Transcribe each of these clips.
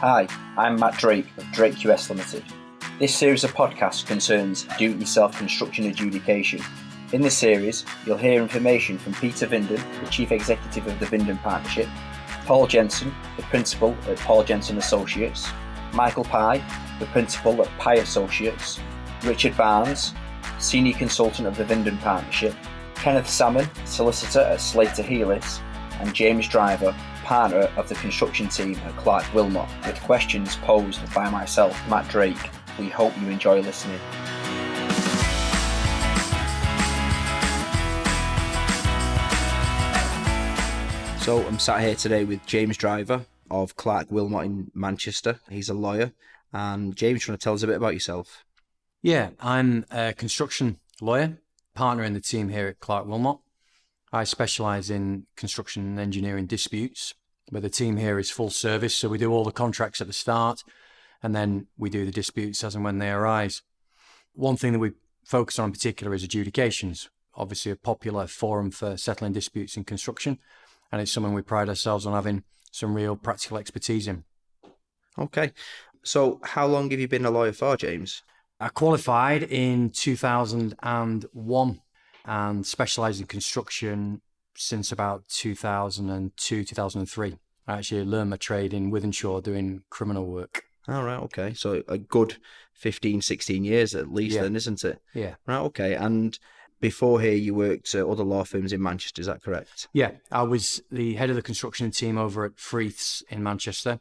Hi, I'm Matt Drake of Drake QS Limited. This series of podcasts concerns do-it-yourself construction adjudication. In this series, you'll hear information from Peter Vinden, the Chief Executive of the Vinden Partnership, Paul Jensen, the Principal at Paul Jensen Associates, Michael Pye, the Principal at Pye Associates, Richard Barnes, Senior Consultant of the Vinden Partnership, Kenneth Salmon, Solicitor at Slater Healis, and James Driver, Partner of the construction team at Clark Wilmot, with questions posed by myself, Matt Drake. We hope you enjoy listening. So I'm sat here today with James Driver of Clark Wilmot in Manchester. He's a lawyer. And James, you want to tell us a bit about yourself? Yeah, I'm a construction lawyer, partner in the team here at Clark Wilmot. I specialise in construction and engineering disputes, but the team here is full service, so we do all the contracts at the start, and then we do the disputes as and when they arise. One thing that we focus on in particular is adjudications, obviously a popular forum for settling disputes in construction, and it's something we pride ourselves on having some real practical expertise in. Okay, so how long have you been a lawyer for, James? I qualified in 2001 and specialised in construction since about 2002, 2003. I actually learned my trade in Wythenshawe doing criminal work. All right, okay. So a good 15, 16 years at least then, isn't it? Yeah. Right, okay. And before here, you worked at other law firms in Manchester, is that correct? Yeah, I was the head of the construction team over at Freeth's in Manchester.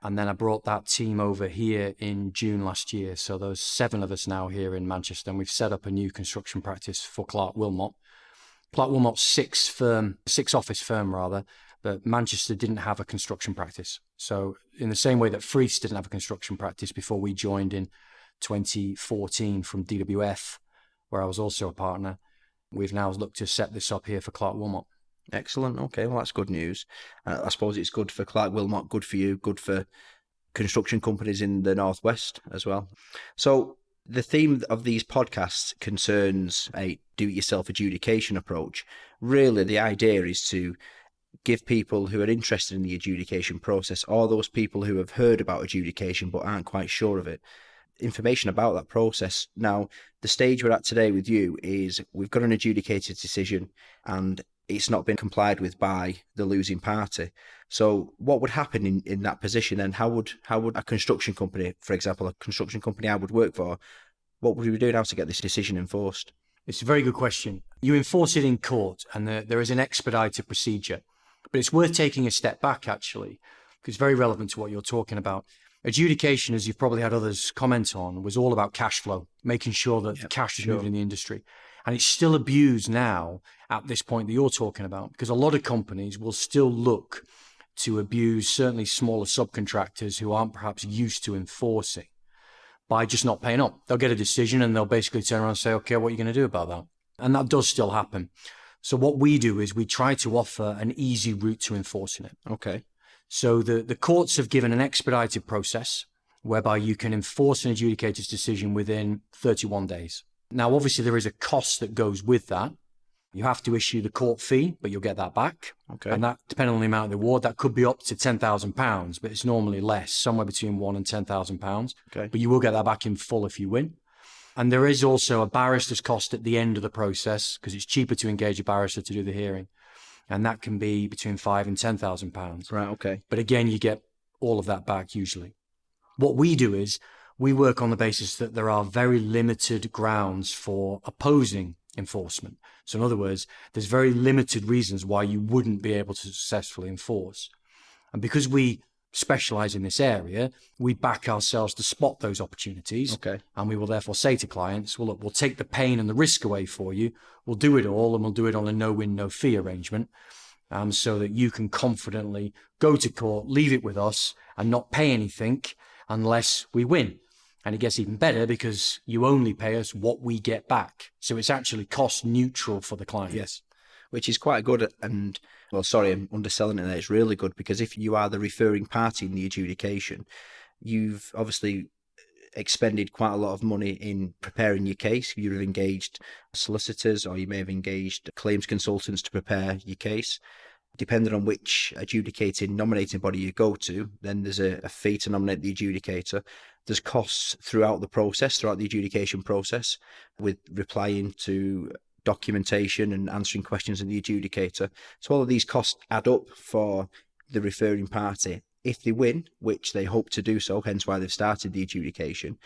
And then I brought that team over here in June last year. So there's 7 of us now here in Manchester, and we've set up a new construction practice for Clark Wilmot. Clark Wilmot's 6-office firm, but Manchester didn't have a construction practice. So in the same way that Freeth's didn't have a construction practice before we joined in 2014 from DWF, where I was also a partner, we've now looked to set this up here for Clark Wilmot. Excellent. Okay, well, that's good news. I suppose it's good for Clark Wilmot, good for you, good for construction companies in the Northwest as well. So the theme of these podcasts concerns a do-it-yourself adjudication approach. Really, the idea is to give people who are interested in the adjudication process, or those people who have heard about adjudication but aren't quite sure of it, information about that process. Now, the stage we're at today with you is we've got an adjudicated decision and it's not been complied with by the losing party. So what would happen in that position then? How would a construction company, for example, a construction company I would work for, what would we do now to get this decision enforced? It's a very good question. You enforce it in court and there is an expedited procedure, but it's worth taking a step back actually, because it's very relevant to what you're talking about. Adjudication, as you've probably had others comment on, was all about cash flow, making sure that the cash is moving in the industry. And it's still abused now at this point that you're talking about, because a lot of companies will still look to abuse certainly smaller subcontractors who aren't perhaps used to enforcing by just not paying up. They'll get a decision and they'll basically turn around and say, okay, what are you going to do about that? And that does still happen. So what we do is we try to offer an easy route to enforcing it. Okay. So the courts have given an expedited process whereby you can enforce an adjudicator's decision within 31 days. Now, obviously, there is a cost that goes with that. You have to issue the court fee, but you'll get that back. Okay. And that, depending on the amount of the award, that could be up to £10,000, but it's normally less, somewhere between £1,000 and £10,000. Okay. But you will get that back in full if you win. And there is also a barrister's cost at the end of the process, because it's cheaper to engage a barrister to do the hearing. And that can be between £5,000 and £10,000. Right, okay. But again, you get all of that back usually. What we do is we work on the basis that there are very limited grounds for opposing enforcement. So in other words, there's very limited reasons why you wouldn't be able to successfully enforce. And because we specialize in this area, we back ourselves to spot those opportunities. Okay. And we will therefore say to clients, well, look, we'll take the pain and the risk away for you. We'll do it all, and we'll do it on a no-win, no-fee arrangement, so that you can confidently go to court, leave it with us, and not pay anything unless we win. And it gets even better because you only pay us what we get back. So it's actually cost neutral for the client. Yes, which is quite good. And, well, sorry, I'm underselling it there. It's really good because if you are the referring party in the adjudication, you've obviously expended quite a lot of money in preparing your case. You've engaged solicitors, or you may have engaged claims consultants to prepare your case. Depending on which adjudicating nominating body you go to, then there's a fee to nominate the adjudicator. There's costs throughout the adjudication process, with replying to documentation and answering questions of the adjudicator. So all of these costs add up for the referring party. If they win, which they hope to do so, hence why they've started the adjudication,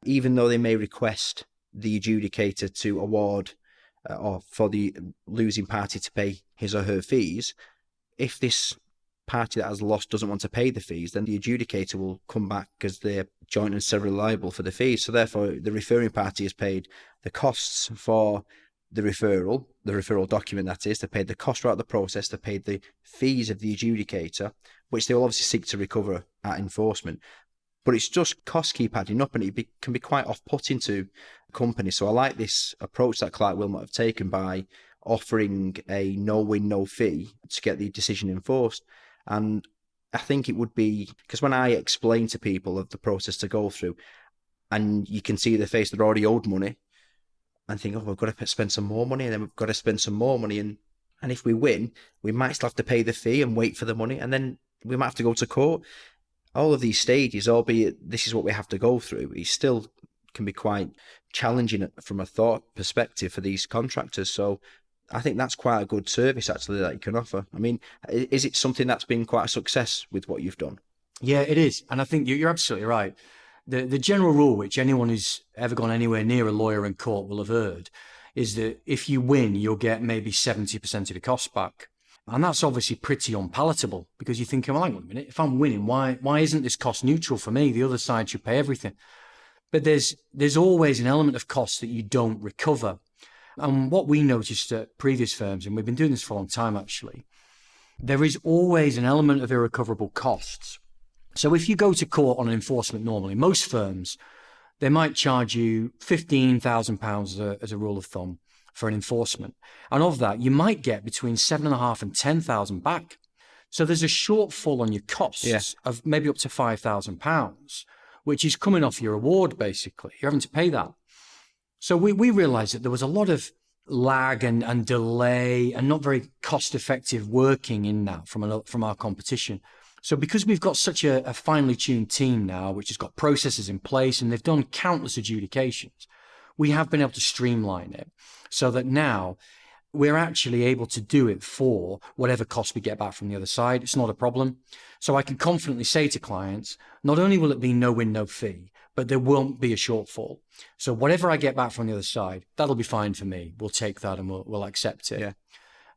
even though they may request the adjudicator to award or for the losing party to pay his or her fees, if this party that has lost doesn't want to pay the fees, then the adjudicator will come back because they're joint and severally liable for the fees. So therefore, the referring party has paid the costs for the referral document, that is. They paid the cost throughout the process. They paid the fees of the adjudicator, which they will obviously seek to recover at enforcement. But it's just costs keep adding up, and it can be quite off-putting to companies. So I like this approach that Clark Wilmot have taken by offering a no-win, no-fee to get the decision enforced. And I think it would be, because when I explain to people of the process to go through, and you can see their face, they're already owed money, and think, oh, we've got to spend some more money, and then we've got to spend some more money. And if we win, we might still have to pay the fee and wait for the money, and then we might have to go to court. All of these stages, albeit this is what we have to go through, it still can be quite challenging from a thought perspective for these contractors. So I think that's quite a good service, actually, that you can offer. I mean, is it something that's been quite a success with what you've done? Yeah, it is. And I think you're absolutely right. The general rule, which anyone who's ever gone anywhere near a lawyer in court will have heard, is that if you win, you'll get maybe 70% of your costs back. And that's obviously pretty unpalatable, because you're thinking, well, hang on a minute, if I'm winning, why isn't this cost neutral for me? The other side should pay everything. But there's always an element of cost that you don't recover. And what we noticed at previous firms, and we've been doing this for a long time actually, there is always an element of irrecoverable costs. So if you go to court on an enforcement normally, most firms, they might charge you £15,000 as a rule of thumb for an enforcement. And of that, you might get between £7,500 and £10,000 back. So there's a shortfall on your costs of maybe up to £5,000, which is coming off your award, basically. You're having to pay that. So we realized that there was a lot of lag and delay and not very cost-effective working in that from our competition. So because we've got such a finely tuned team now, which has got processes in place, and they've done countless adjudications, we have been able to streamline it so that now we're actually able to do it for whatever cost we get back from the other side. It's not a problem. So I can confidently say to clients, not only will it be no win, no fee, but there won't be a shortfall. So whatever I get back from the other side, that'll be fine for me. We'll take that and we'll accept it. Yeah.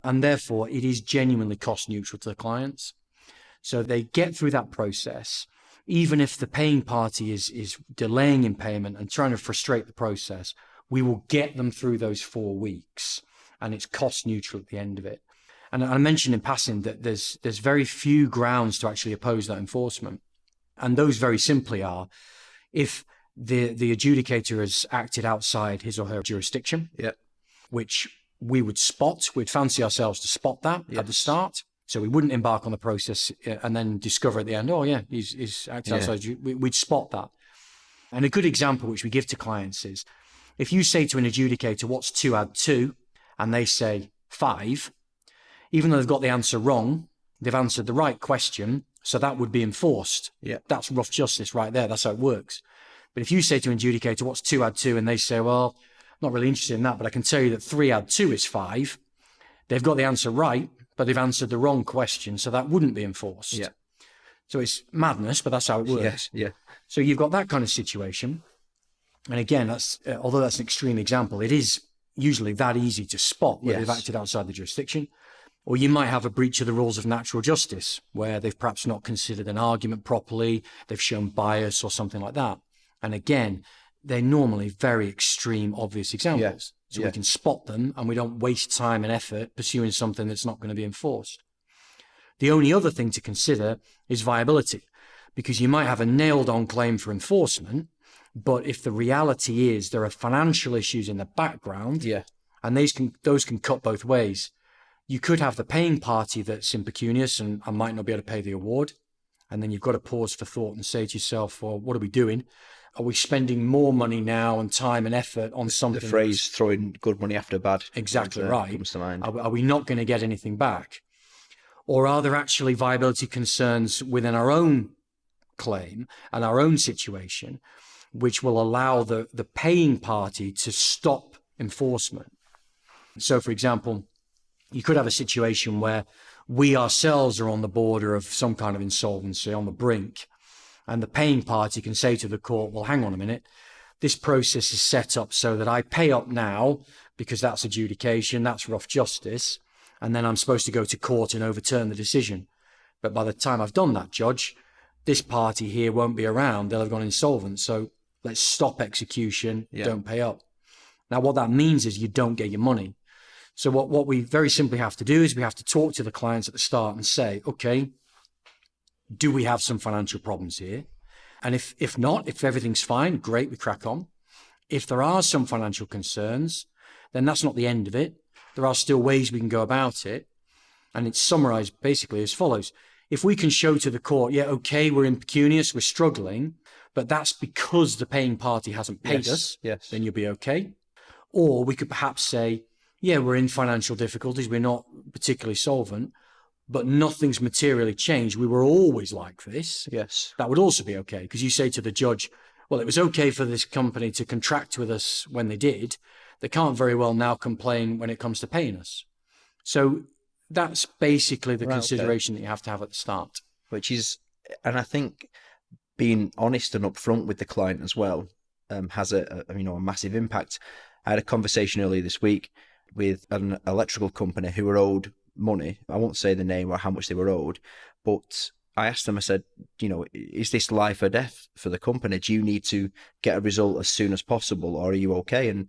And therefore, it is genuinely cost neutral to the clients. So they get through that process, even if the paying party is delaying in payment and trying to frustrate the process, we will get them through those 4 weeks, and it's cost neutral at the end of it. And I mentioned in passing that there's very few grounds to actually oppose that enforcement. And those very simply are, if the adjudicator has acted outside his or her jurisdiction, which we would spot, we'd fancy ourselves to spot that at the start. So we wouldn't embark on the process and then discover at the end, oh yeah, he's acted outside. We'd spot that. And a good example which we give to clients is, if you say to an adjudicator, what's 2 add 2? And they say 5, even though they've got the answer wrong, they've answered the right question, so that would be enforced. That's rough justice right there. That's how it works. But if you say to an adjudicator, what's 2 add 2? And they say, well, not really interested in that, but I can tell you that 3 add 2 is 5. They've got the answer right, but they've answered the wrong question, so that wouldn't be enforced. So it's madness, but that's how it works. So you've got that kind of situation. And again, that's although that's an extreme example, it is usually that easy to spot whether they've acted outside the jurisdiction. Or you might have a breach of the rules of natural justice, where they've perhaps not considered an argument properly, they've shown bias or something like that. And again, they're normally very extreme, obvious examples. So we can spot them and we don't waste time and effort pursuing something that's not going to be enforced. The only other thing to consider is viability, because you might have a nailed-on claim for enforcement, but if the reality is there are financial issues in the background, and those can cut both ways. You could have the paying party that's impecunious and might not be able to pay the award. And then you've got to pause for thought and say to yourself, well, what are we doing? Are we spending more money now and time and effort on something? The phrase throwing good money after bad. Exactly right. Comes to mind. Are we not going to get anything back? Or are there actually viability concerns within our own claim and our own situation, which will allow the paying party to stop enforcement? So, for example, you could have a situation where we ourselves are on the border of some kind of insolvency, on the brink, and the paying party can say to the court, well, hang on a minute, this process is set up so that I pay up now because that's adjudication, that's rough justice, and then I'm supposed to go to court and overturn the decision. But by the time I've done that, Judge, this party here won't be around, they'll have gone insolvent, so let's stop execution, don't pay up. Now, what that means is you don't get your money. So what we very simply have to do is we have to talk to the clients at the start and say, okay, do we have some financial problems here? And if not, if everything's fine, great, we crack on. If there are some financial concerns, then that's not the end of it. There are still ways we can go about it. And it's summarized basically as follows. If we can show to the court, yeah, okay, we're impecunious, we're struggling, but that's because the paying party hasn't paid us, then you'll be okay. Or we could perhaps say, yeah, we're in financial difficulties, we're not particularly solvent, but nothing's materially changed. We were always like this. Yes. That would also be okay, because you say to the judge, well, it was okay for this company to contract with us when they did. They can't very well now complain when it comes to paying us. So that's basically the consideration that you have to have at the start. Which is, and I think being honest and upfront with the client as well has a massive impact. I had a conversation earlier this week with an electrical company who were owed money. I won't say the name or how much they were owed, but I asked them, I said, is this life or death for the company? Do you need to get a result as soon as possible, or are you okay? And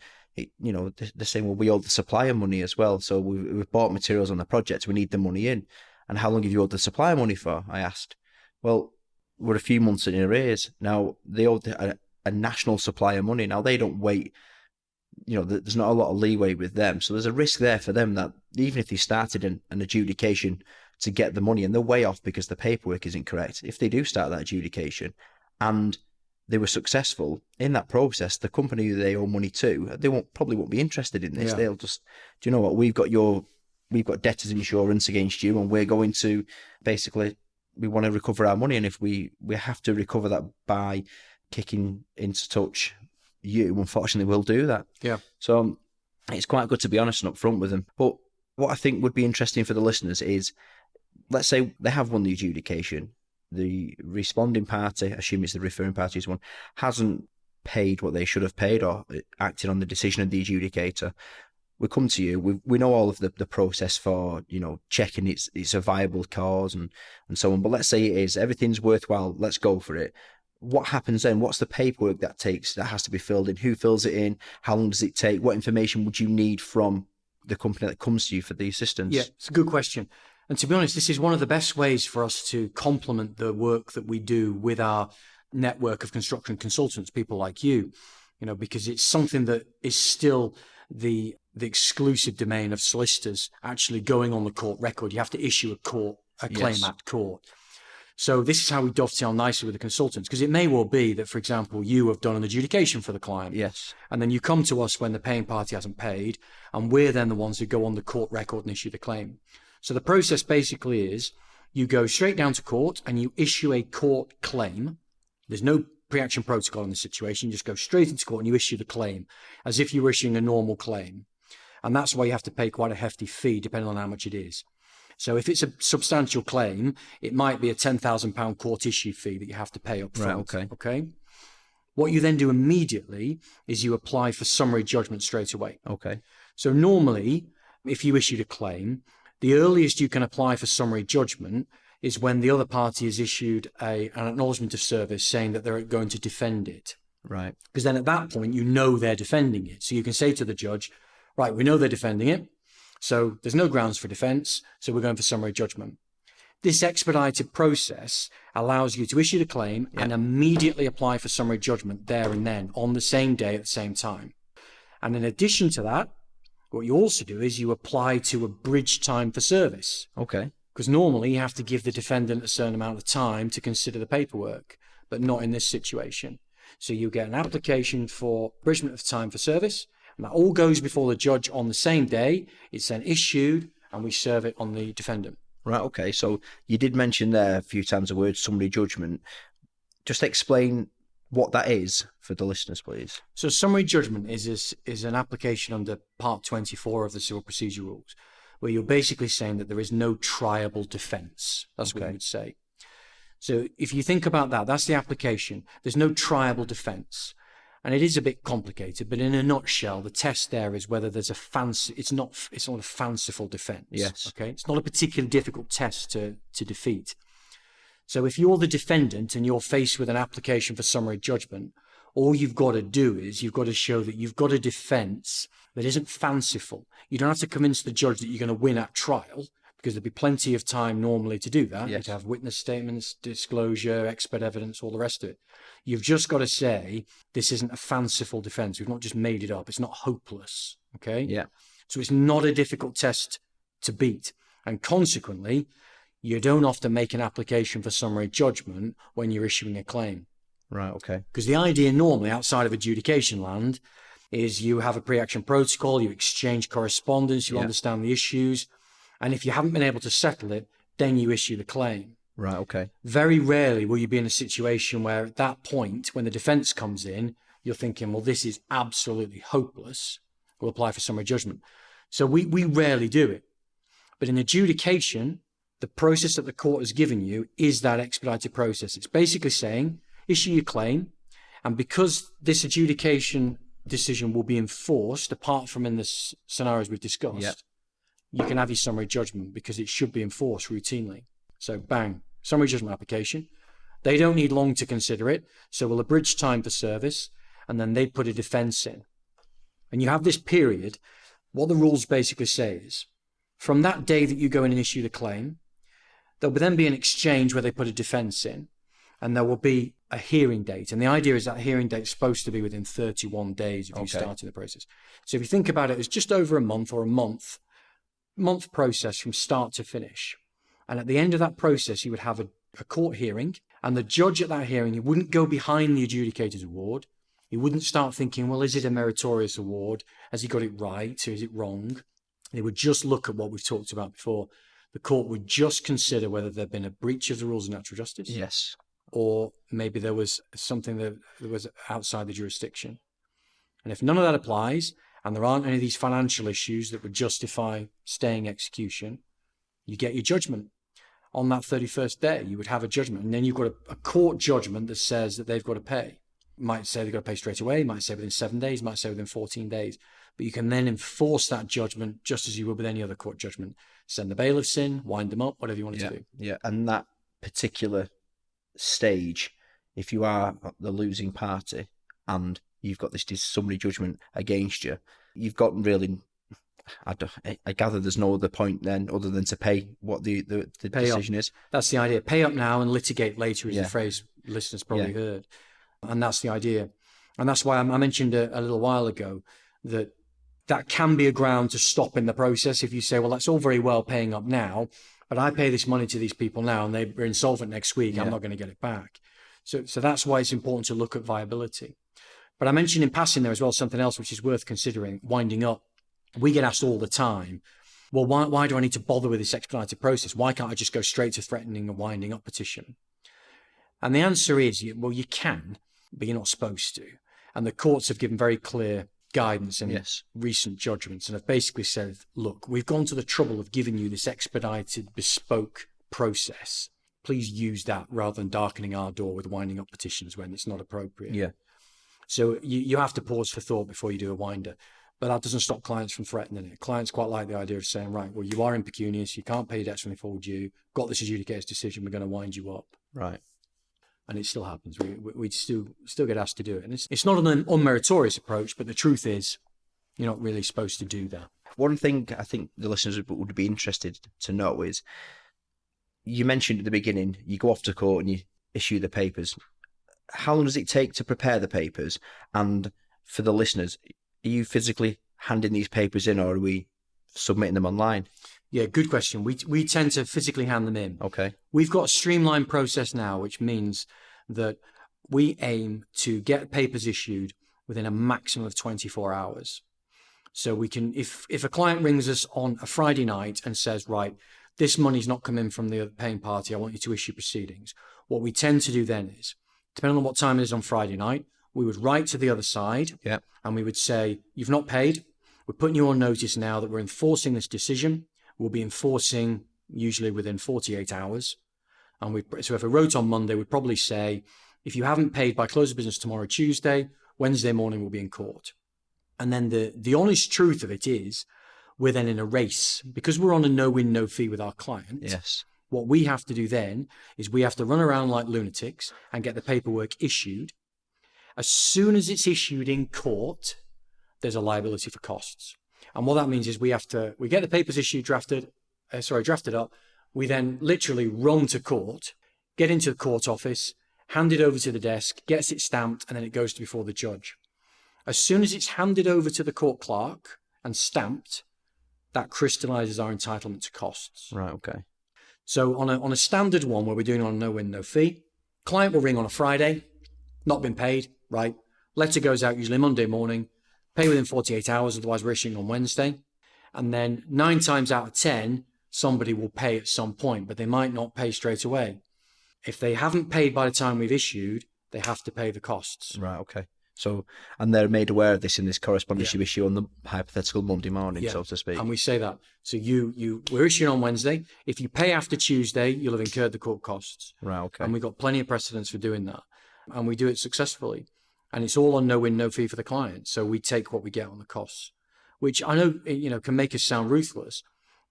they're saying, well, we owe the supplier money as well. So we've bought materials on the project. We need the money in. And how long have you owed the supplier money for? I asked. Well, we're a few months in arrears. Now, they owed a national supplier money. Now, they don't wait. There's not a lot of leeway with them. So there's a risk there for them that even if they started an adjudication to get the money, and they're way off because the paperwork isn't correct, if they do start that adjudication and they were successful in that process, the company who they owe money to, they probably won't be interested in this. They'll just, do you know what, we've got debtors insurance against you, and we're going to basically, we want to recover our money, and if we have to recover that by kicking into touch you, unfortunately we'll do that. So it's quite good to be honest and upfront with them. But what I think would be interesting for the listeners is, let's say they have won the adjudication, the responding party, assume it's the referring party's one, hasn't paid what they should have paid or acted on the decision of the adjudicator. We come to you, we know all of the process for checking it's a viable cause and so on, but let's say it is, everything's worthwhile, let's go for it. What happens then? What's the paperwork that has to be filled in? Who fills it in? How long does it take? What information would you need from the company that comes to you for the assistance? Yeah, it's a good question. And to be honest, this is one of the best ways for us to complement the work that we do with our network of construction consultants, people like you, because it's something that is still the exclusive domain of solicitors actually going on the court record. You have to issue a claim at court. So this is how we dovetail nicely with the consultants, because it may well be that, for example, you have done an adjudication for the client. Yes. And then you come to us when the paying party hasn't paid, and we're then the ones who go on the court record and issue the claim. So the process basically is you go straight down to court and you issue a court claim. There's no pre-action protocol in this situation. You just go straight into court and you issue the claim as if you were issuing a normal claim. And that's why you have to pay quite a hefty fee depending on how much it is. So if it's a substantial claim, it might be a £10,000 court issue fee that you have to pay up front. Right, okay. What you then do immediately is you apply for summary judgment straight away. Okay. So normally, if you issued a claim, the earliest you can apply for summary judgment is when the other party has issued an acknowledgement of service saying that they're going to defend it. Right. Because then at that point, they're defending it. So you can say to the judge, right, we know they're defending it. So there's no grounds for defense. So we're going for summary judgment. This expedited process allows you to issue the claim and immediately apply for summary judgment there and then on the same day at the same time. And in addition to that, what you also do is you apply to a bridge time for service. Okay. Because normally you have to give the defendant a certain amount of time to consider the paperwork, but not in this situation. So you get an application for abridgment of time for service, and that all goes before the judge on the same day. It's then issued, and we serve it on the defendant. Right, okay. So you did mention there a few times the word summary judgment. Just explain what that is for the listeners, please. So summary judgment is an application under Part 24 of the Civil Procedure Rules, where you're basically saying that there is no triable defence. That's what you would say. So if you think about that, that's the application. There's no triable defence. And it is a bit complicated, but in a nutshell, the test there is whether there's a fancy, it's not a fanciful defence. Yes. Okay. It's not a particularly difficult test to defeat. So if you're the defendant and you're faced with an application for summary judgment, all you've got to do is you've got to show that you've got a defence that isn't fanciful. You don't have to convince the judge that you're going to win at trial, because there'd be plenty of time normally to do that. Yes. You'd have witness statements, disclosure, expert evidence, all the rest of it. You've just got to say, this isn't a fanciful defence. We've not just made it up. It's not hopeless. Okay? Yeah. So it's not a difficult test to beat. And consequently, you don't often make an application for summary judgment when you're issuing a claim. Right, okay. Because the idea normally outside of adjudication land is you have a pre-action protocol, you exchange correspondence, you understand the issues. And if you haven't been able to settle it, then you issue the claim. Right, okay. Very rarely will you be in a situation where at that point, when the defence comes in, you're thinking, well, this is absolutely hopeless. We'll apply for summary judgment. So we rarely do it. But in adjudication, the process that the court has given you is that expedited process. It's basically saying, issue your claim. And because this adjudication decision will be enforced, apart from in the scenarios we've discussed, you can have your summary judgment because it should be enforced routinely. So bang, summary judgment application. They don't need long to consider it. So we'll abridge time for service, and then they put a defence in. And you have this period. What the rules basically say is, from that day that you go in and issue the claim, there'll then be an exchange where they put a defence in, and there will be a hearing date. And the idea is that hearing date is supposed to be within 31 days if you start in the process. So if you think about it as just over a month or a month process from start to finish. And at the end of that process, you would have a court hearing, and the judge at that hearing, he wouldn't go behind the adjudicator's award. He wouldn't start thinking, well, is it a meritorious award? Has he got it right or is it wrong? They would just look at what we've talked about before. The court would just consider whether there'd been a breach of the rules of natural justice. Yes. Or maybe there was something that was outside the jurisdiction. And if none of that applies, and there aren't any of these financial issues that would justify staying execution, you get your judgment. On that 31st day, you would have a judgment. And then you've got a court judgment that says that they've got to pay. Might say they've got to pay straight away, might say within 7 days, might say within 14 days. But you can then enforce that judgment just as you would with any other court judgment. Send the bailiffs in, wind them up, whatever you want to do. Yeah, and that particular stage, if you are the losing party and you've got this summary judgment against you, you've got really, I gather there's no other point then other than to pay what the decision is. That's the idea. Pay up now and litigate later is the phrase listeners probably heard. And that's the idea. And that's why I mentioned a little while ago that can be a ground to stop in the process. If you say, well, that's all very well paying up now, but I pay this money to these people now and they're insolvent next week, I'm not going to get it back. So that's why it's important to look at viability. But I mentioned in passing there as well something else which is worth considering, winding up. We get asked all the time, well, why do I need to bother with this expedited process? Why can't I just go straight to threatening a winding up petition? And the answer is, well, you can, but you're not supposed to. And the courts have given very clear guidance in recent judgments and have basically said, look, we've gone to the trouble of giving you this expedited, bespoke process. Please use that rather than darkening our door with winding up petitions when it's not appropriate. Yeah. So you have to pause for thought before you do a winder. But that doesn't stop clients from threatening it. Clients quite like the idea of saying, right, well, you are impecunious, you can't pay your debts when they fall due, got this adjudicator's decision, we're going to wind you up. Right. And it still happens. We still get asked to do it. And it's not an unmeritorious approach, but the truth is you're not really supposed to do that. One thing I think the listeners would be interested to know is, you mentioned at the beginning, you go off to court and you issue the papers. How long does it take to prepare the papers? And for the listeners, are you physically handing these papers in or are we submitting them online? Yeah, good question. We tend to physically hand them in. Okay. We've got a streamlined process now, which means that we aim to get papers issued within a maximum of 24 hours. So we can, if a client rings us on a Friday night and says, right, this money's not come in from the paying party, I want you to issue proceedings. What we tend to do then is, depending on what time it is on Friday night, we would write to the other side and we would say, you've not paid. We're putting you on notice now that we're enforcing this decision. We'll be enforcing usually within 48 hours. And so if I wrote on Monday, we'd probably say, if you haven't paid by close of business tomorrow, Tuesday, Wednesday morning we'll be in court. And then the honest truth of it is, we're then in a race because we're on a no-win, no-fee with our client. Yes. What we have to do then is we have to run around like lunatics and get the paperwork issued. As soon as it's issued in court, there's a liability for costs. And what that means is we get the papers issued, drafted up. We then literally run to court, get into the court office, hand it over to the desk, gets it stamped, and then it goes to before the judge. As soon as it's handed over to the court clerk and stamped, that crystallizes our entitlement to costs. Right, okay. So on a standard one where we're doing on no win, no fee, client will ring on a Friday, not been paid, right? Letter goes out usually Monday morning, pay within 48 hours, otherwise we're issuing on Wednesday. And then 9 times out of 10, somebody will pay at some point, but they might not pay straight away. If they haven't paid by the time we've issued, they have to pay the costs. Right, okay. So, and they're made aware of this in this correspondence you issue on the hypothetical Monday morning, so to speak. And we say that. So we're issuing on Wednesday. If you pay after Tuesday, you'll have incurred the court costs. Right, okay. And we've got plenty of precedents for doing that. And we do it successfully. And it's all on no win, no fee for the client. So we take what we get on the costs, which I know, can make us sound ruthless.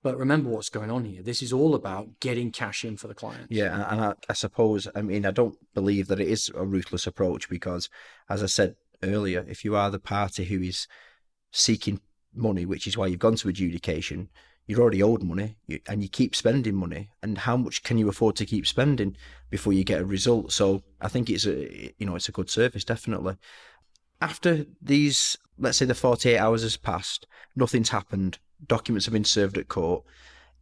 But remember what's going on here. This is all about getting cash in for the client. Yeah, and I suppose, I don't believe that it is a ruthless approach because, as I said earlier, if you are the party who is seeking money, which is why you've gone to adjudication, you're already owed money and you keep spending money. And how much can you afford to keep spending before you get a result? So I think it's a good service, definitely. After these, let's say the 48 hours has passed, nothing's happened, documents have been served at court.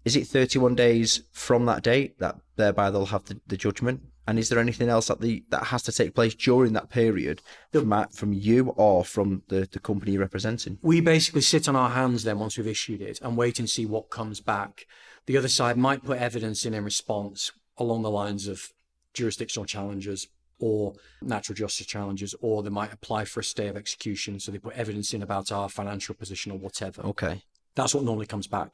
Is it 31 days from that date that thereby they'll have the judgment? And is there anything else that has to take place during that period from you or from the company you're representing? We basically sit on our hands then once we've issued it and wait and see what comes back. The other side might put evidence in response along the lines of jurisdictional challenges or natural justice challenges, or they might apply for a stay of execution. So they put evidence in about our financial position or whatever. Okay. That's what normally comes back.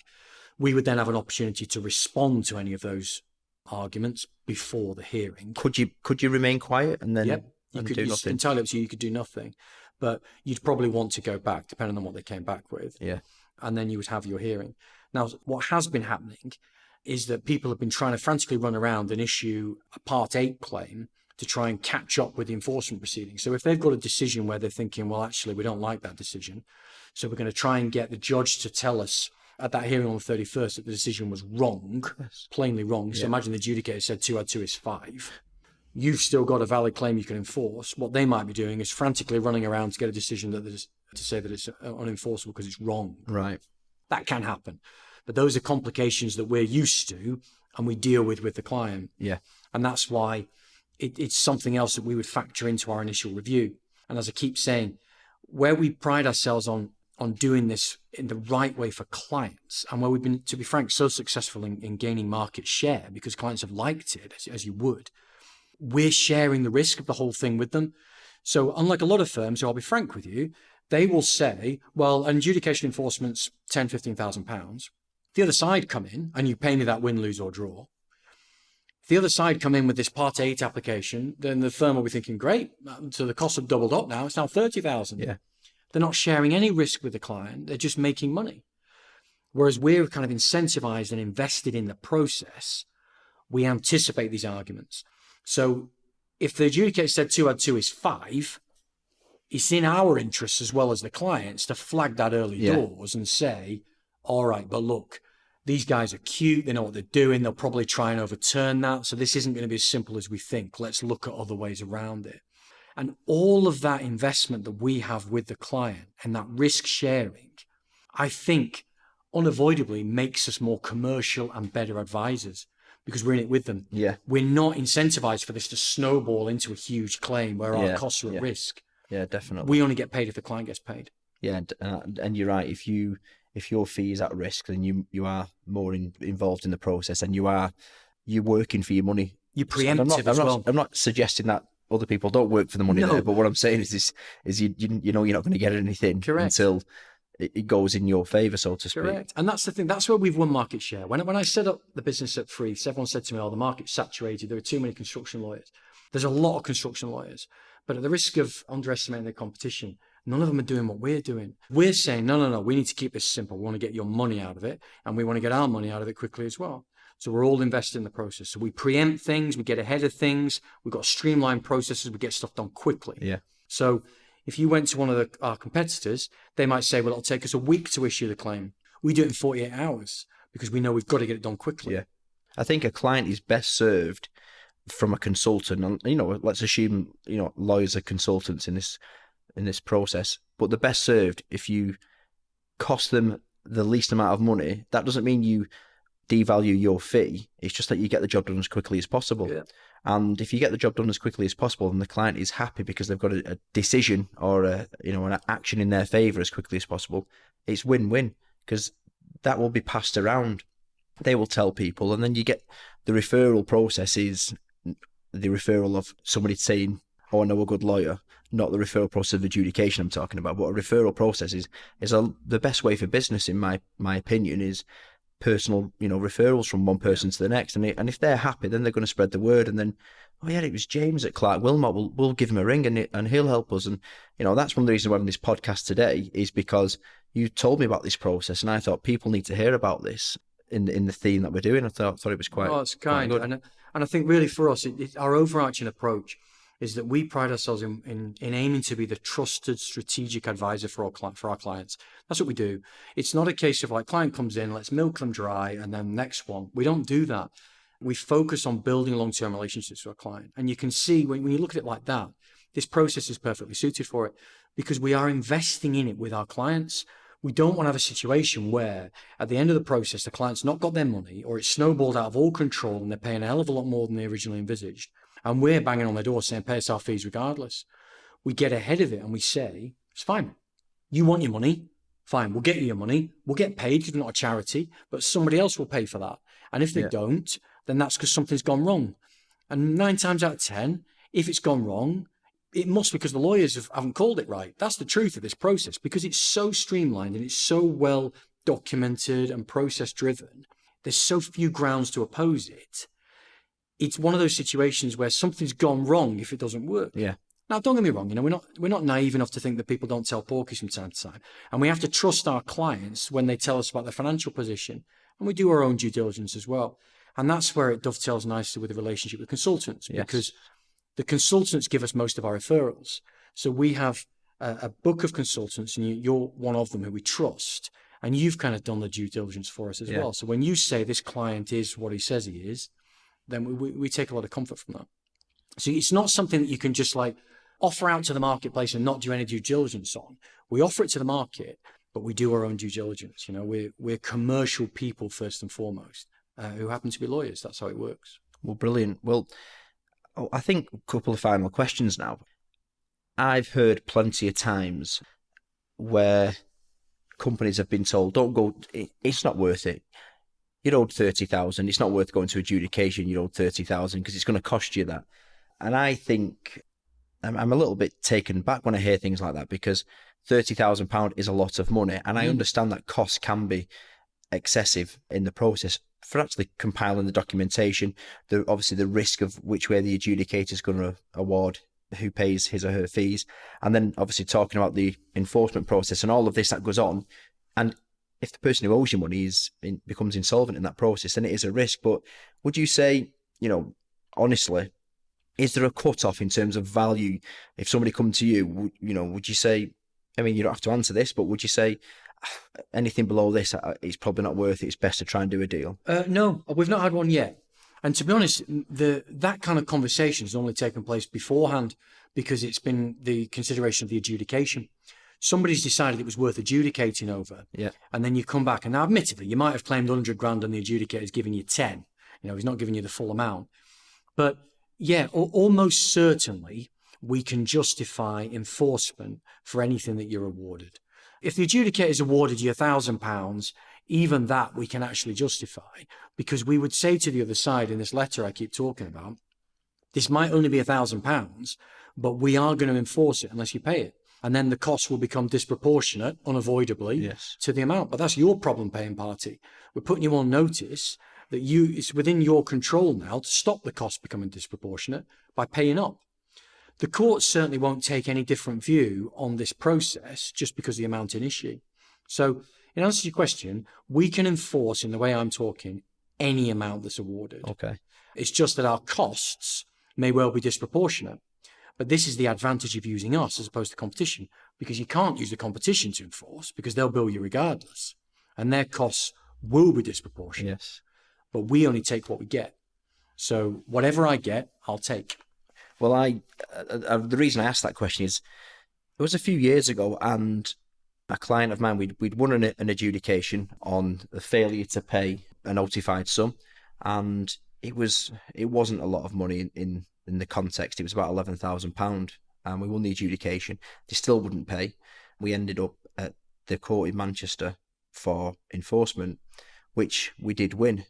We would then have an opportunity to respond to any of those arguments before the hearing. Could you remain quiet and then do nothing? Entirely up to you. You could do nothing, but you'd probably want to go back depending on what they came back with. Yeah. And then you would have your hearing. Now, what has been happening is that people have been trying to frantically run around and issue a Part 8 claim to try and catch up with the enforcement proceedings. So if they've got a decision where they're thinking, well, actually, we don't like that decision, so we're going to try and get the judge to tell us at that hearing on the 31st that the decision was wrong, plainly wrong. So imagine the adjudicator said 2 add 2 is 5. You've still got a valid claim you can enforce. What they might be doing is frantically running around to get a decision to say that it's unenforceable because it's wrong. Right. That can happen. But those are complications that we're used to and we deal with the client. Yeah. And that's why it's something else that we would factor into our initial review. And as I keep saying, where we pride ourselves on doing this in the right way for clients, and where we've been, to be frank, so successful in gaining market share because clients have liked it, as you would, we're sharing the risk of the whole thing with them. So unlike a lot of firms, who I'll be frank with you, they will say, well, an adjudication enforcement's £10,000, £15,000. The other side come in and you pay me that win, lose or draw. If the other side come in with this Part 8 application, then the firm will be thinking, great, so the costs have doubled up now, it's now 30,000. Yeah. They're not sharing any risk with the client, they're just making money. Whereas we're kind of incentivized and invested in the process, we anticipate these arguments. So if the adjudicator said 2 add 2 is 5, it's in our interests as well as the clients to flag that early doors and say, all right, but look, these guys are cute, they know what they're doing, they'll probably try and overturn that. So this isn't going to be as simple as we think. Let's look at other ways around it. And all of that investment that we have with the client and that risk sharing, I think unavoidably makes us more commercial and better advisors because we're in it with them. Yeah. We're not incentivized for this to snowball into a huge claim where our costs are at risk. Yeah, definitely. We only get paid if the client gets paid. Yeah, and you're right. If you if your fee is at risk, then you are more involved in the process, and you're working for your money. You're preemptive as well. I'm not suggesting that other people don't work for the money there, but what I'm saying is you know you're not going to get anything until it goes in your favor, so to speak. Correct. And that's the thing. That's where we've won market share. When I set up the business at Freeth, everyone said to me, "Oh, the market's saturated. There are too many construction lawyers." There's a lot of construction lawyers, but at the risk of underestimating the competition, none of them are doing what we're doing. We're saying, no, we need to keep this simple. We want to get your money out of it, and we want to get our money out of it quickly as well. So we're all invested in the process. So we preempt things, we get ahead of things. We've got streamlined processes. We get stuff done quickly. Yeah. So if you went to one of our competitors, they might say, well, it'll take us a week to issue the claim. We do it in 48 hours because we know we've got to get it done quickly. Yeah. I think a client is best served from a consultant, and let's assume lawyers are consultants in this process, but they're best served if you cost them the least amount of money. That doesn't mean you devalue your fee. It's just that you get the job done as quickly as possible. Yeah. And if you get the job done as quickly as possible, then the client is happy because they've got a decision or an action in their favor as quickly as possible. It's win-win because that will be passed around. They will tell people, and then you get the referral process is the referral of somebody saying, "Oh, I know a good lawyer," not the referral process of adjudication I'm talking about. But a referral process is the best way for business, in my opinion, is personal, referrals from one person to the next. And if they're happy, then they're going to spread the word. And then, "Oh yeah, it was James at Clark Wilmot. We'll give him a ring and he'll help us." And, that's one of the reasons why I'm on this podcast today, is because you told me about this process. And I thought people need to hear about this in the theme that we're doing. I thought it was quite, it's kind. Quite good. And I think really for us, our overarching approach is that we pride ourselves in aiming to be the trusted strategic advisor for our clients. That's what we do. It's not a case of like client comes in, let's milk them dry, and then next one. We don't do that. We focus on building long-term relationships with our client. And you can see when you look at it like that, this process is perfectly suited for it because we are investing in it with our clients. We don't want to have a situation where at the end of the process, the client's not got their money or it's snowballed out of all control and they're paying a hell of a lot more than they originally envisaged. And we're banging on their door saying, pay us our fees regardless. We get ahead of it and we say, it's fine. You want your money? Fine. We'll get you your money. We'll get paid because we're not a charity, but somebody else will pay for that. And if they don't, then that's because something's gone wrong. And 9 times out of 10, if it's gone wrong, it must be because the lawyers haven't called it right. That's the truth of this process because it's so streamlined and it's so well documented and process driven. There's so few grounds to oppose it. It's one of those situations where something's gone wrong if it doesn't work. Yeah. Now, don't get me wrong. We're not naive enough to think that people don't tell porkies from time to time. And we have to trust our clients when they tell us about their financial position. And we do our own due diligence as well. And that's where it dovetails nicely with the relationship with consultants because the consultants give us most of our referrals. So we have a book of consultants and you're one of them who we trust. And you've kind of done the due diligence for us as well. So when you say this client is what he says he is, then we take a lot of comfort from that. So it's not something that you can just like offer out to the marketplace and not do any due diligence on. We offer it to the market, but we do our own due diligence. We're commercial people first and foremost who happen to be lawyers. That's how it works. Well, brilliant. Well, I think a couple of final questions now. I've heard plenty of times where companies have been told, don't go, it's not worth it. You're owed 30,000. It's not worth going to adjudication. You're owed 30,000 because it's going to cost you that. And I think I'm a little bit taken back when I hear things like that because £30,000 is a lot of money. And I understand that costs can be excessive in the process for actually compiling the documentation, obviously the risk of which way the adjudicator is going to award who pays his or her fees, and then obviously talking about the enforcement process and all of this that goes on. And if the person who owes you money becomes insolvent in that process, then it is a risk. But would you say, honestly, is there a cut-off in terms of value? If somebody come to you, would you say, I mean, you don't have to answer this, but would you say anything below this, it's probably not worth it, it's best to try and do a deal? No, we've not had one yet. And to be honest, that kind of conversation has only taken place beforehand because it's been the consideration of the adjudication. Somebody's decided it was worth adjudicating over. Yeah. And then you come back, and now admittedly, you might have claimed 100 grand and the adjudicator's giving you 10. He's not giving you the full amount. But yeah, almost certainly we can justify enforcement for anything that you're awarded. If the adjudicator's awarded you £1,000, even that we can actually justify, because we would say to the other side in this letter I keep talking about, this might only be £1,000, but we are going to enforce it unless you pay it. And then the cost will become disproportionate, unavoidably, Yes. to the amount. But that's your problem paying party. We're putting you on notice that it's within your control now to stop the cost becoming disproportionate by paying up. The courts certainly won't take any different view on this process just because of the amount in issue. So in answer to your question, we can enforce, in the way I'm talking, any amount that's awarded. Okay. It's just that our costs may well be disproportionate. But this is the advantage of using us as opposed to competition, because you can't use the competition to enforce because they'll bill you regardless. And their costs will be disproportionate. Yes. But we only take what we get. So whatever I get, I'll take. Well, the reason I asked that question is it was a few years ago, and a client of mine, we'd won an adjudication on the failure to pay a notified sum, and it wasn't a lot of money in the context. It was about £11,000, and we won the adjudication. They still wouldn't pay. We ended up at the court in Manchester for enforcement, which we did win.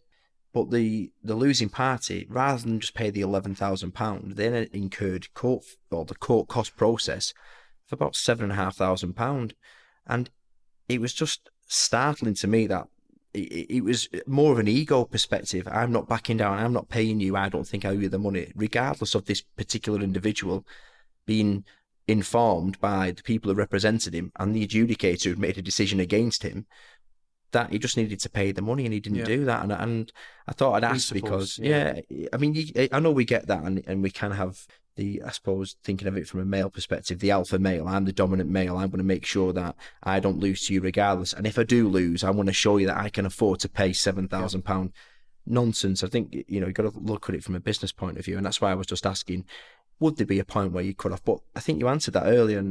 But the losing party, rather than just pay the £11,000, they then incurred the court cost process for about £7,500, and it was just startling to me that it was more of an ego perspective. I'm not backing down. I'm not paying you. I don't think I owe you the money, regardless of this particular individual being informed by the people who represented him and the adjudicator who made a decision against him that he just needed to pay the money, and he didn't do that. And I thought I'd ask because, I mean, I know we get that, and we can have I suppose, thinking of it from a male perspective, the alpha male. I'm the dominant male. I'm going to make sure that I don't lose to you regardless. And if I do lose, I want to show you that I can afford to pay £7,000. Nonsense. I think, you've got to look at it from a business point of view. And that's why I was just asking, would there be a point where you cut off? But I think you answered that earlier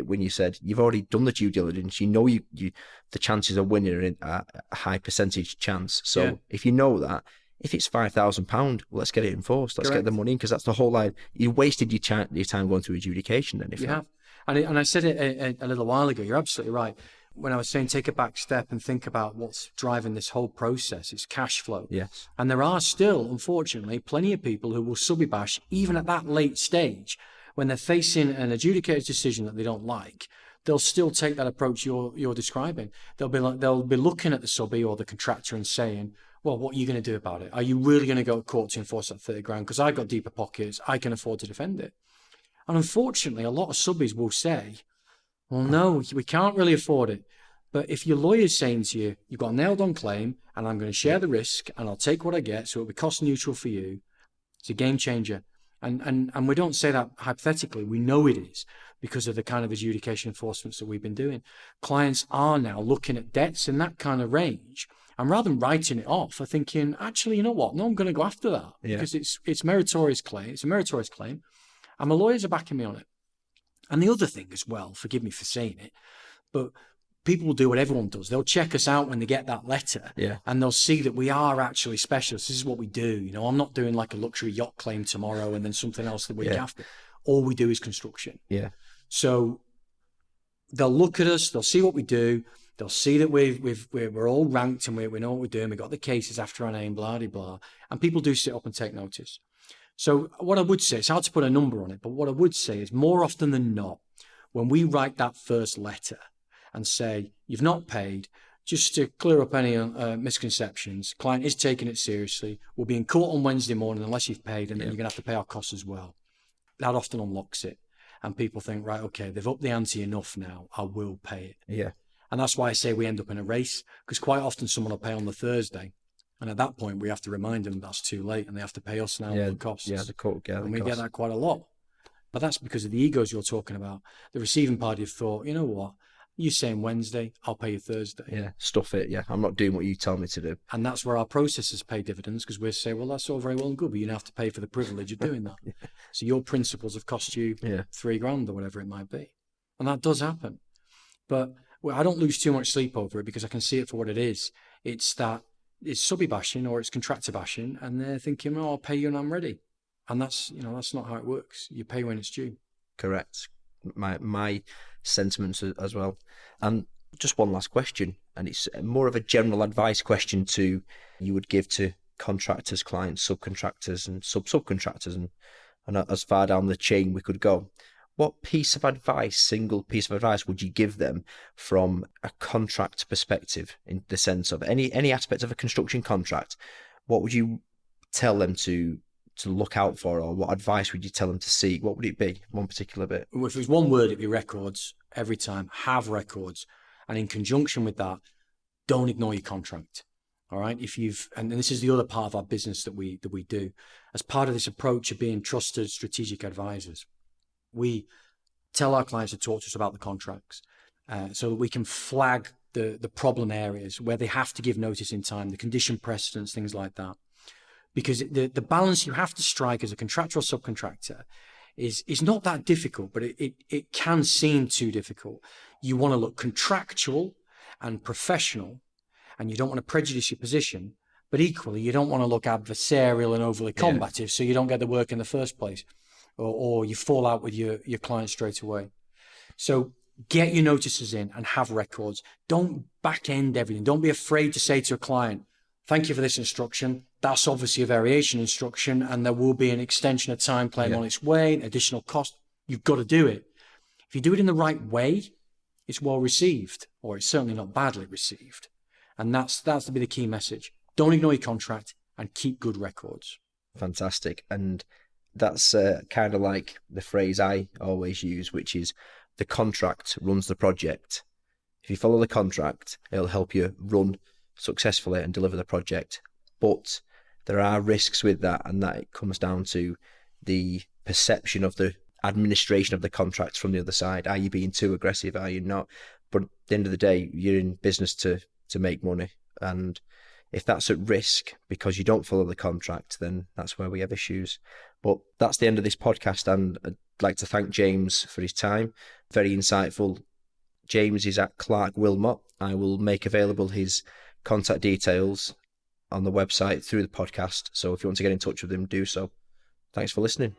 when you said you've already done the due diligence. You know the chances of winning are a high percentage chance. So if you know that, if it's £5,000, well, let's get it enforced. Let's get the money in, because that's the whole line. You wasted your time going through adjudication then. If you have. And I said it a little while ago, you're absolutely right. When I was saying take a back step and think about what's driving this whole process, it's cash flow. Yes. And there are still, unfortunately, plenty of people who will subby-bash even at that late stage when they're facing an adjudicator's decision that they don't like. They'll still take that approach you're describing. They'll be looking at the subby or the contractor and saying, well, what are you going to do about it? Are you really going to go to court to enforce that 30 grand? Because I've got deeper pockets. I can afford to defend it. And unfortunately, a lot of subbies will say, well, no, we can't really afford it. But if your lawyer's saying to you, you've got a nailed on claim and I'm going to share the risk and I'll take what I get, so it'll be cost neutral for you, it's a game changer. And we don't say that hypothetically. We know it is because of the kind of adjudication enforcements that we've been doing. Clients are now looking at debts in that kind of range, and rather than writing it off, are thinking, actually, you know what? No, I'm going to go after that because it's meritorious claim. It's a meritorious claim, and my lawyers are backing me on it. And the other thing as well, forgive me for saying it, but people will do what everyone does. They'll check us out when they get that letter, and they'll see that we are actually specialists. This is what we do. I'm not doing like a luxury yacht claim tomorrow and then something else the week after. All we do is construction. Yeah. So they'll look at us. They'll see what we do. They'll see that we're all ranked and we know what we're doing. We've got the cases after our name, blah, blah, blah. And people do sit up and take notice. So what I would say, it's hard to put a number on it, but what I would say is more often than not, when we write that first letter and say, you've not paid, just to clear up any misconceptions, client is taking it seriously, we'll be in court on Wednesday morning unless you've paid, and then you're going to have to pay our costs as well. That often unlocks it. And people think, right, okay, they've upped the ante enough now, I will pay it. Yeah. And that's why I say we end up in a race, because quite often someone will pay on the Thursday. And at that point, we have to remind them that's too late and they have to pay us now the costs. Yeah, the court. Yeah, and we get that quite a lot. But that's because of the egos you're talking about. The receiving party have thought, you know what? You're saying Wednesday, I'll pay you Thursday. Yeah, stuff it. Yeah, I'm not doing what you tell me to do. And that's where our processes pay dividends, because we say, well, that's all very well and good, but you have to pay for the privilege of doing that. So your principles have cost you £3,000 or whatever it might be. And that does happen. But I don't lose too much sleep over it because I can see it for what it is. It's subby bashing or it's contractor bashing, and they're thinking, oh, I'll pay you and I'm ready. And that's not how it works. You pay when it's due. Correct. My sentiments as well. And Just one last question, and it's more of a general advice question you would give to contractors, clients, subcontractors, and subcontractors, and as far down the chain we could go. What single piece of advice would you give them from a contract perspective, in the sense of any aspect of a construction contract? What would you tell them to look out for, or what advice would you tell them to seek? What would it be? One particular bit? Well, if it was one word, it'd be records. Every time, have records. And in conjunction with that, don't ignore your contract. All right. And this is the other part of our business that we do, as part of this approach of being trusted strategic advisors. We tell our clients to talk to us about the contracts, so that we can flag the problem areas where they have to give notice in time, the condition precedents, things like that. Because the balance you have to strike as a contractor or subcontractor is not that difficult, but it can seem too difficult. You want to look contractual and professional, and you don't want to prejudice your position, but equally you don't want to look adversarial and overly combative, so you don't get the work in the first place, or you fall out with your client straight away. So get your notices in and have records. Don't back end everything. Don't be afraid to say to a client, thank you for this instruction. That's obviously a variation instruction, and there will be an extension of time claim on its way, additional cost. You've got to do it. If you do it in the right way, it's well received, or it's certainly not badly received. And that's to be the key message. Don't ignore your contract and keep good records. Fantastic. And that's kind of like the phrase I always use, which is the contract runs the project. If you follow the contract, it'll help you run successfully and deliver the project. But there are risks with that, and that it comes down to the perception of the administration of the contracts from the other side. Are you being too aggressive? Are you not? But at the end of the day, you're in business to make money. And if that's at risk because you don't follow the contract, then that's where we have issues. But that's the end of this podcast, and I'd like to thank James for his time. Very insightful. James is at Clark Wilmot. I will make available his contact details on the website through the podcast. So if you want to get in touch with him, do so. Thanks for listening.